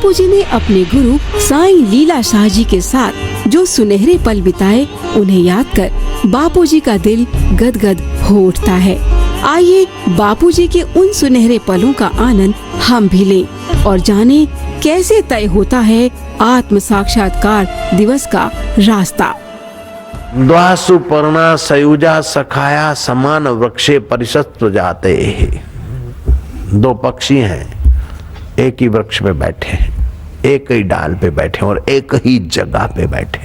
बापूजी ने अपने गुरु साईं लीला शाह जी के साथ जो सुनहरे पल बिताए, उन्हें याद कर बापूजी का दिल गदगद हो उठता है। आइए बापूजी के उन सुनहरे पलों का आनंद हम भी लें और जानें कैसे तय होता है आत्म साक्षात्कार दिवस का रास्ता। द्वासु पर्णा सयुजा सखाया समान वृक्षे परिषद जाते। दो पक्षी हैं, एक ही वृक्ष पे बैठे हैं, एक ही डाल पे बैठे और एक ही जगह पे बैठे।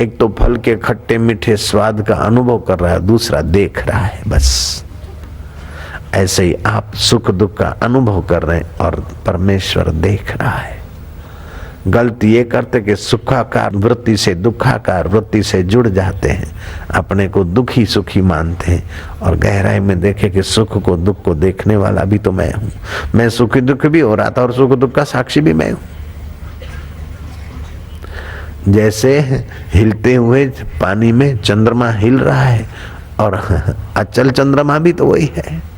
एक तो फल के खट्टे मीठे स्वाद का अनुभव कर रहा है, दूसरा देख रहा है। बस ऐसे ही आप सुख दुख का अनुभव कर रहे हैं और परमेश्वर देख रहा है। गलती ये करते कि सुखाकार वृत्ति से दुखाकार वृत्ति से जुड़ जाते हैं, अपने को दुखी सुखी मानते हैं और गहराई में देखे कि सुख को दुख को देखने वाला भी तो मैं हूं। मैं सुखी दुख भी हो रहा था और सुख दुख का साक्षी भी मैं हूं। जैसे हिलते हुए पानी में चंद्रमा हिल रहा है और अचल चंद्रमा भी तो वही है।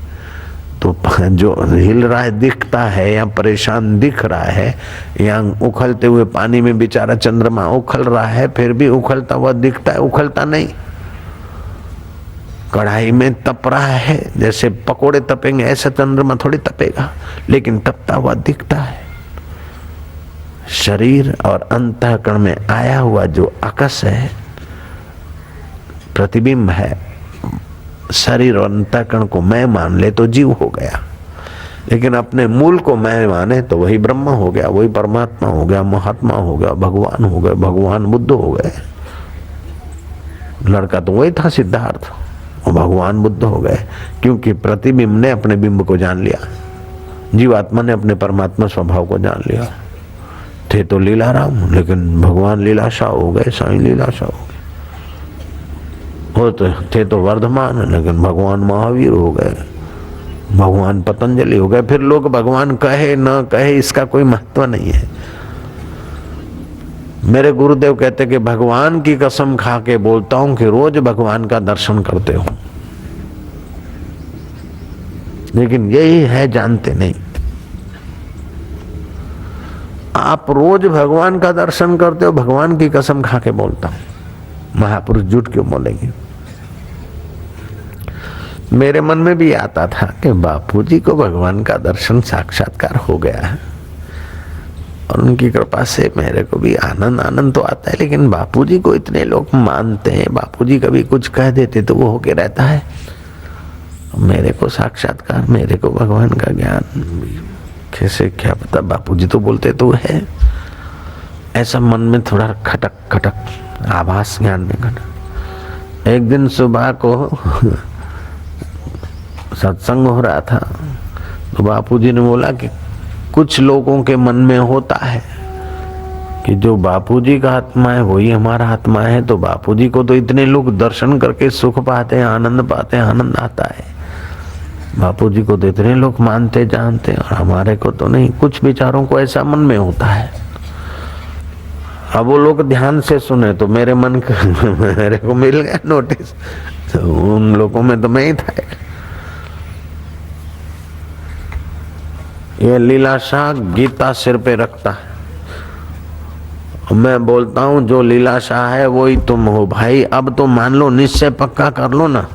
तो जो हिल रहा है दिखता है या परेशान दिख रहा है, या उखलते हुए पानी में बेचारा चंद्रमा उखल रहा है, फिर भी उखलता हुआ दिखता है, उखलता नहीं। कढ़ाई में तप रहा है, जैसे पकोड़े तपेंगे ऐसा चंद्रमा थोड़ी तपेगा, लेकिन तपता हुआ दिखता है। शरीर और अंतःकरण में आया हुआ जो आकाश है, प्रतिबिंब है, शरीर और अंतःकरण को मैं मान ले तो जीव हो गया, लेकिन अपने मूल को मैं माने तो वही ब्रह्म हो गया, वही परमात्मा हो गया, महात्मा हो गया, भगवान हो गए, भगवान बुद्ध हो गए। लड़का तो वही था सिद्धार्थ, वो भगवान बुद्ध हो गए, क्योंकि प्रतिबिंब ने अपने बिंब को जान लिया, जीवात्मा ने अपने परमात्मा स्वभाव को जान लिया। थे तो लीलाराम, लेकिन भगवान लीलाशाह हो गए, साईं लीलाशाह हो गए। तो थे तो वर्धमान, लेकिन भगवान महावीर हो गए, भगवान पतंजलि हो गए। फिर लोग भगवान कहे न कहे इसका कोई महत्व नहीं है। मेरे गुरुदेव कहते कि भगवान की कसम खा के बोलता हूं कि रोज भगवान का दर्शन करते हो, लेकिन यही है जानते नहीं। आप रोज भगवान का दर्शन करते हो, भगवान की कसम खा के बोलता हूं। महापुरुष झूठ क्यों बोलेंगे? मेरे मन में भी आता था कि बापूजी को भगवान का दर्शन साक्षात्कार हो गया है और उनकी कृपा से मेरे को भी आनंद तो आता है, लेकिन बापूजी को इतने लोग मानते हैं, बापूजी कभी कुछ कह देते तो वो होके रहता है। मेरे को साक्षात्कार, मेरे को भगवान का ज्ञान कैसे, क्या पता, बापूजी तो बोलते तो है। ऐसा मन में थोड़ा खटक खटक आभास ज्ञान में खटक। एक दिन सुबह को सत्संग हो रहा था तो बापूजी ने बोला कि कुछ लोगों के मन में होता है कि जो बापूजी का आत्मा है वही हमारा आत्मा है, तो बापूजी को तो इतने लोग दर्शन करके सुख पाते हैं, आनंद पाते हैं, आनंद आता है। बापूजी को तो इतने लोग मानते जानते हैं और हमारे को तो नहीं। कुछ विचारों को ऐसा मन में होता है। अब वो लोग ध्यान से सुने तो मेरे मन मेरे को मिल गया नोटिस, तो उन लोगों में तो मैं ही था। ये लीलाशाह गीता सिर पे रखता है, मैं बोलता हूं जो लीलाशाह है वही तुम हो भाई। अब तो मान लो, निश्चय पक्का कर लो ना।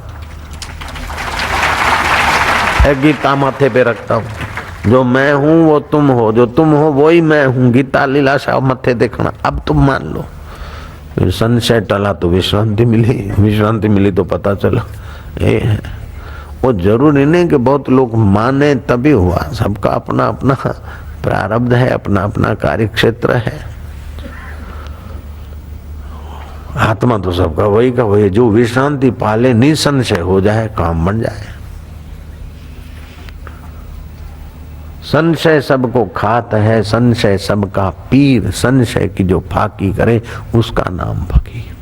गीता माथे पे रखता हूं, जो मैं हूं वो तुम हो, जो तुम हो वही मैं हूं। गीता लीलाशाह मत्थे देखना, अब तुम मान लो। संशय टला तो विश्रांति मिली, विश्रांति मिली तो पता चला ये है। वो जरूरी नहीं कि बहुत लोग माने तभी हुआ, सबका अपना अपना प्रारब्ध है, अपना अपना कार्य क्षेत्र है। आत्मा तो सबका वही का वही, जो विश्रांति पाले निसंशय हो जाए, काम बन जाए। संशय सबको खात है, संशय सबका पीर, संशय की जो फाकी करे उसका नाम फकीर।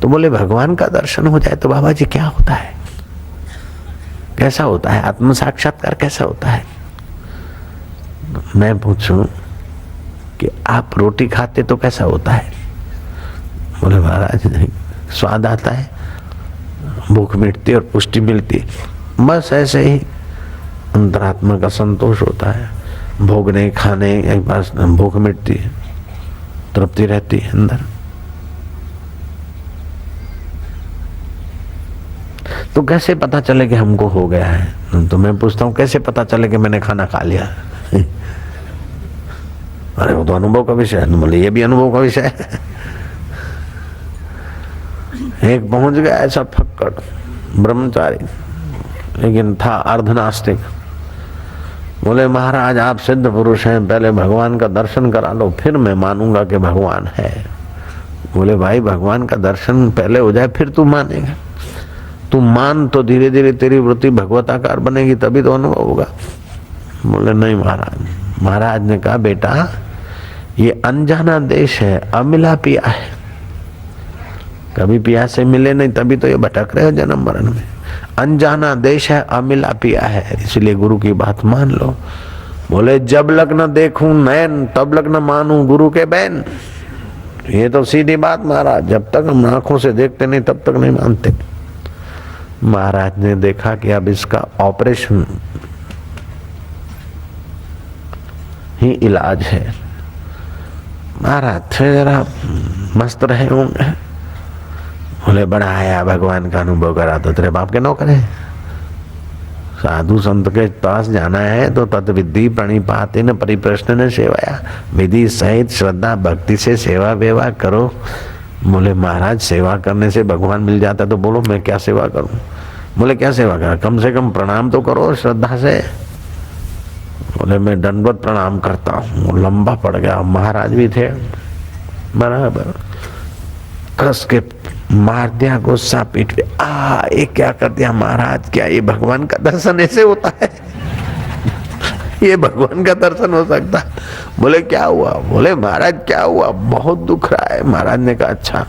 तो बोले भगवान का दर्शन हो जाए तो बाबा जी क्या होता है, कैसा होता है, आत्म साक्षात्कार कैसा होता है? मैं पूछूं कि आप रोटी खाते तो कैसा होता है? बोले महाराज नहीं, स्वाद आता है, भूख मिटती और पुष्टि मिलती, बस ऐसे ही अंतरात्मा का संतोष होता है। भोग नहीं खाने एक बार भूख मिटती है, तृप्ति रहती है अंदर। तो कैसे पता चले कि हमको हो गया है? तो मैं पूछता हूँ कैसे पता चले कि मैंने खाना खा लिया? अरे वो तो अनुभव का विषय है। बोले ये भी अनुभव का विषय है। एक पहुंच गया ऐसा फक्कड़ ब्रह्मचारी, लेकिन था अर्धनास्तिक। बोले महाराज आप सिद्ध पुरुष हैं, पहले भगवान का दर्शन करा लो फिर मैं मानूंगा कि भगवान है। बोले भाई भगवान का दर्शन पहले हो जाए फिर तू मानेगा। तू मान तो धीरे धीरे तेरी वृत्ति भगवताकार बनेगी, तभी तो अनुभव होगा। बोले नहीं महाराज। महाराज ने कहा बेटा ये अनजाना देश है, अमिला पिया है, कभी पिया से मिले नहीं, तभी तो ये भटक रहे हो जन्म मरण में। अनजाना देश है, अमिला पिया है, इसलिए गुरु की बात मान लो। बोले जब लग न देखूं नैन तब लग न मानूं गुरु के बैन। ये तो सीधी बात महाराज, जब तक हम आंखों से देखते नहीं तब तक नहीं मानते। महाराज ने देखा कि अब इसका ऑपरेशन ही इलाज है। महाराज थे जरा मस्त रहे होंगे। बोले बड़ा आया भगवान का अनुभव करा तो तेरे बाप के नौकर है। साधु संत के पास जाना है तो तत्विधि प्रणिपाते न परिप्रश्न न सेवाया, विधि सहित श्रद्धा भक्ति से सेवा वेवा करो। बोले महाराज सेवा करने से भगवान मिल जाता तो बोलो मैं क्या सेवा करूं? बोले क्या सेवा करा? कम से कम प्रणाम तो करो श्रद्धा से। बोले मैं दंडवत प्रणाम करता हूँ। लंबा पड़ गया। महाराज भी थे बराबर, कस के मार दिया गुस्सा पीठ पे। ये क्या कर दिया महाराज? क्या ये भगवान का दर्शन ऐसे होता है? ये भगवान का दर्शन हो सकता? बोले क्या हुआ? बोले महाराज क्या हुआ? बहुत दुख रहा है। महाराज ने कहा अच्छा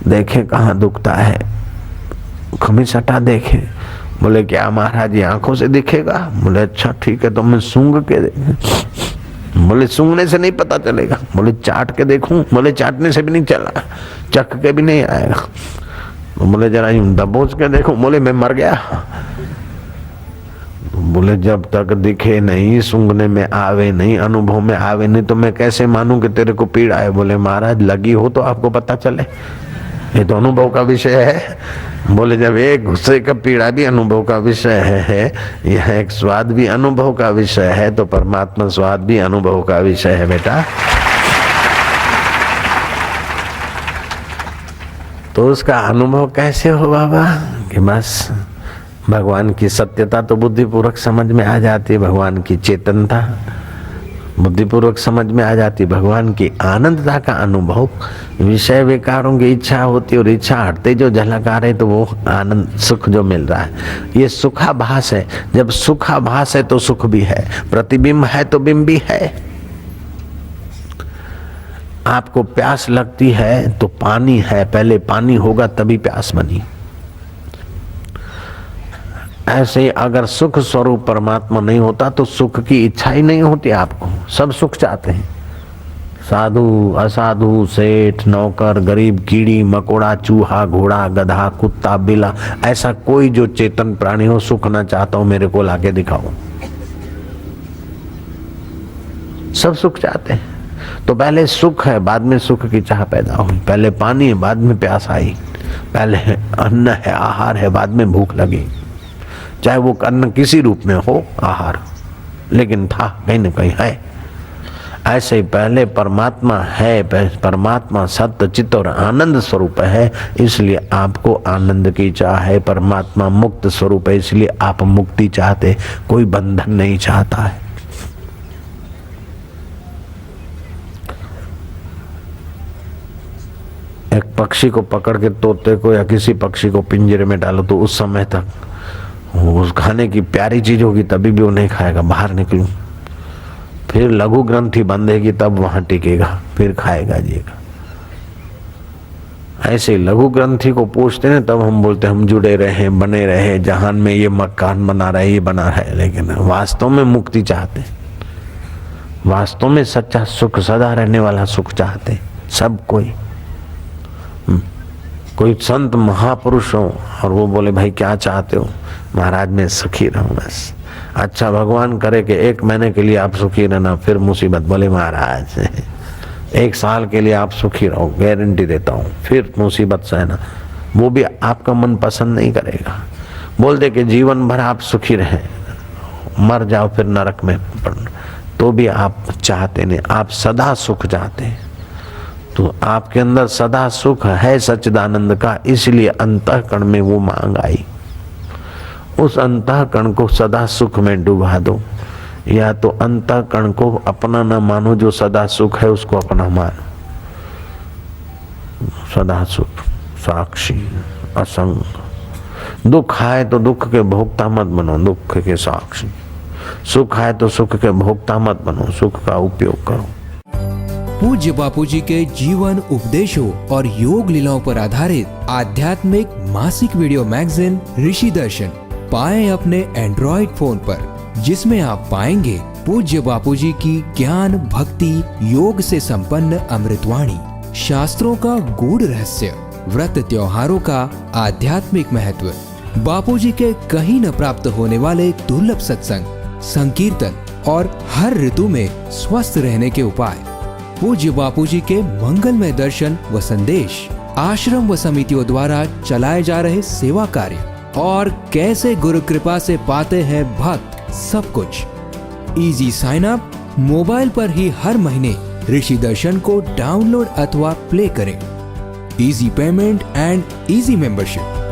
देखे कहाँ दुखता है, खमीस हटा देखे। बोले क्या महाराज ये आंखों से दिखेगा? बोले अच्छा ठीक है तो मैं सूंघ के देखूं। बोले सूंघने से नहीं पता चलेगा। बोले चाट के देखूं? बोले चाटने से भी नहीं चला, चख के भी नहीं आएगा। बोले जरा यूं दबोच के देखो। बोले मैं मर गया। बोले जब तक दिखे नहीं, सूंघने में आवे नहीं, अनुभव में आवे नहीं तो मैं कैसे मानूं कि तेरे को पीड़ा है? बोले महाराज लगी हो तो आपको पता चले, ये तो अनुभव का विषय है। बोले जब एक गुस्से का पीड़ा भी अनुभव का विषय है, यह एक स्वाद भी अनुभव का विषय है, तो परमात्मा स्वाद भी अनुभव का विषय है बेटा। तो उसका अनुभव कैसे हो बाबा? कि बस भगवान की सत्यता तो बुद्धिपूर्वक समझ में आ जाती है, भगवान की चेतनता बुद्धिपूर्वक समझ में आ जाती, भगवान की आनंदता का अनुभव। विषय विकारों की इच्छा होती और इच्छा हटते जो झलक आ रहे तो वो आनंद सुख जो मिल रहा है, ये सुखाभास है। जब सुखाभास है तो सुख भी है, प्रतिबिंब है तो बिंब भी है। आपको प्यास लगती है तो पानी है, पहले पानी होगा तभी प्यास बनी। ऐसे ही अगर सुख स्वरूप परमात्मा नहीं होता तो सुख की इच्छा ही नहीं होती आपको। सब सुख चाहते हैं, साधु असाधु, सेठ नौकर, गरीब, कीड़ी मकोड़ा, चूहा घोड़ा गधा कुत्ता बिल्ला, ऐसा कोई जो चेतन प्राणी हो सुख ना चाहता हो मेरे को लाके दिखाओ। सब सुख चाहते हैं। तो पहले सुख है बाद में सुख की चाह पैदा हुई, पहले पानी है बाद में प्यास आई, पहले अन्न है आहार है बाद में भूख लगी। चाहे वो अन्न किसी रूप में हो आहार, लेकिन था कहीं न कहीं है। ऐसे ही पहले परमात्मा है, परमात्मा सत्य चित्त और आनंद स्वरूप है, इसलिए आपको आनंद की चाह है। परमात्मा मुक्त स्वरूप है, इसलिए आप मुक्ति चाहते, कोई बंधन नहीं चाहता है। एक पक्षी को पकड़ के तोते को या किसी पक्षी को पिंजरे में डालो तो उस समय तक उस खाने की प्यारी चीज होगी तभी भी वो नहीं खाएगा, बाहर निकलूं फिर लघु ग्रंथि बंधेगी तब वहां टिकेगा, फिर खाएगा जिएगा। ऐसे लघु ग्रंथि को पूछते हैं तब हम बोलते हम जुड़े रहे बने रहे, जहान में ये मकान बना रहे ये बना रहे, लेकिन वास्तव में मुक्ति चाहते, वास्तव में सच्चा सुख सदा रहने वाला सुख चाहते सब कोई संत महापुरुष हो और वो बोले भाई क्या चाहते हो? महाराज मैं सुखी रहूं बस। अच्छा भगवान करे कि 1 महीने के लिए आप सुखी रहना, फिर मुसीबत। बोले महाराज 1 साल के लिए आप सुखी रहो, गारंटी देता हूँ, फिर मुसीबत सहना। वो भी आपका मन पसंद नहीं करेगा। बोल दे कि जीवन भर आप सुखी रहे, मर जाओ फिर नरक में पड़ना, तो भी आप चाहते नहीं, आप सदा सुख चाहते हैं। तो आपके अंदर सदा सुख है सच्चिदानंद का, इसलिए अंतःकरण में वो मांग आई। उस अंतःकरण को सदा सुख में डुबा दो, या तो अंतःकरण को अपना न मानो, जो सदा सुख है उसको अपना मानो। सदा सुख साक्षी असंग। दुख आए तो दुख के भोक्ता मत बनो, दुख के साक्षी। सुख आए तो सुख के भोक्ता मत बनो, सुख का उपयोग करो। पूज्य बापूजी के जीवन उपदेशों और योग लीलाओं पर आधारित आध्यात्मिक मासिक वीडियो मैगजीन ऋषि दर्शन पाएं अपने एंड्रॉइड फोन पर, जिसमें आप पाएंगे पूज्य बापूजी की ज्ञान भक्ति योग से संपन्न अमृतवाणी, शास्त्रों का गूढ़ रहस्य, व्रत त्योहारों का आध्यात्मिक महत्व, बापूजी के कहीं न प्राप्त होने वाले दुर्लभ सत्संग, संकीर्तन और हर ऋतु में स्वस्थ रहने के उपाय, पूज्य बापूजी के मंगलमय दर्शन व संदेश, आश्रम व समितियों द्वारा चलाए जा रहे सेवा कार्य और कैसे गुरु कृपा से पाते हैं भक्त, सब कुछ। Easy sign up. मोबाइल पर ही हर महीने ऋषि दर्शन को डाउनलोड अथवा प्ले करें। Easy payment and easy membership.